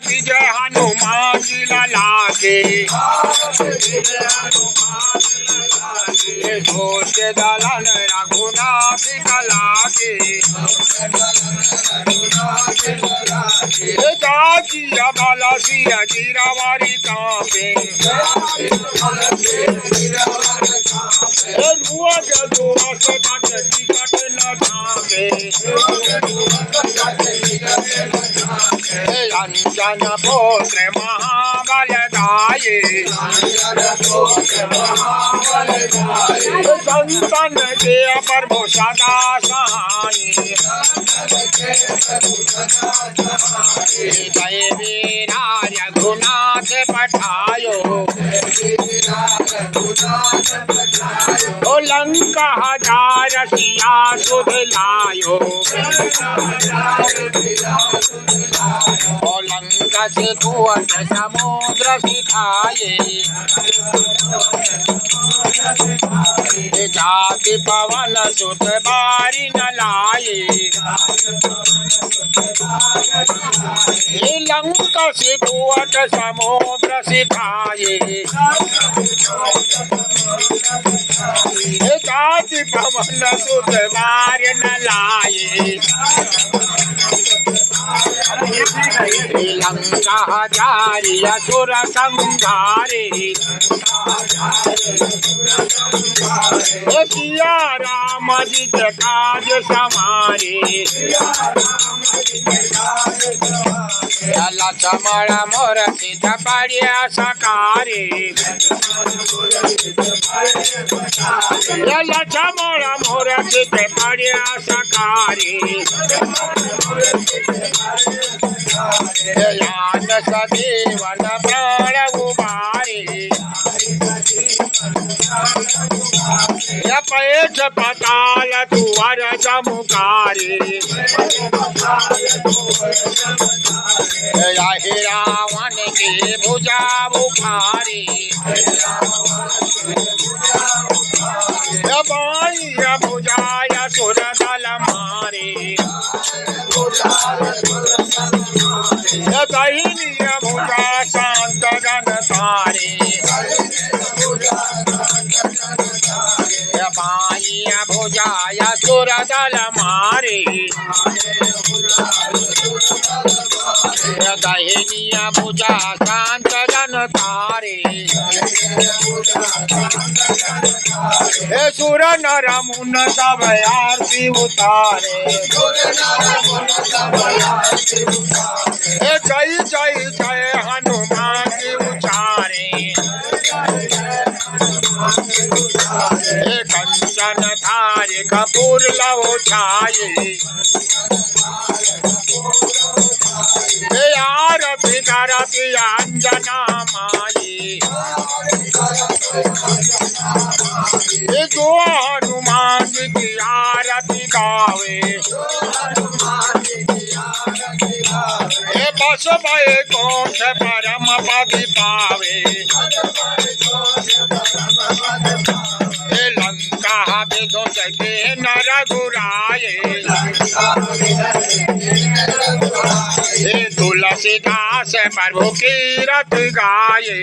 विजय हनुमान जी लागे घोष दलन रघुनाथ लागे जाकिया बाला सिया जीरावारी कांपे रुआ जदो असबाट टिकट न थामे अंजन पुत्र महाबलदाये संतन के प्रभु सदा सहाय जय वीरा रघुनाथ पठायो ओ लंका हजार सिया सुध लायो ओ लंका से कुवत समुद्र सिखाए जाति पवन सुत बारी न लाए लंका से कुवत समुद्र सिखाए जाति पवन सुत बारी न लाए लंका हजारी असुर संहारे सिया राम जी के काज समारे लक्ष्मण मोर सिद्ध बढ़िया सकारे लक्ष्मण मोर सिद्ध बढ़िया सकारे याद सदेवन प्राण उबारे पेट पताल तुअर चमुकारे रावण के भुजा बुखारे बाई भुजाय सुर दल मारे दहिनी भुजा शांत गण तारे बाई भुजाय सुर दल मारे दहिनी भुजा शांत गण तारे सुर नर मुन सब आरती उतारे जय जय जय हनुमान जी उचारे कंचन थारे कपूर लव छाये आरती करती अंजना माये जो हनुमान जी की आरती गावे बस भय कोश परम पद पावे लंका विध्वंस के नर घुराए तुलसीदास प्रभु की रथ गाये।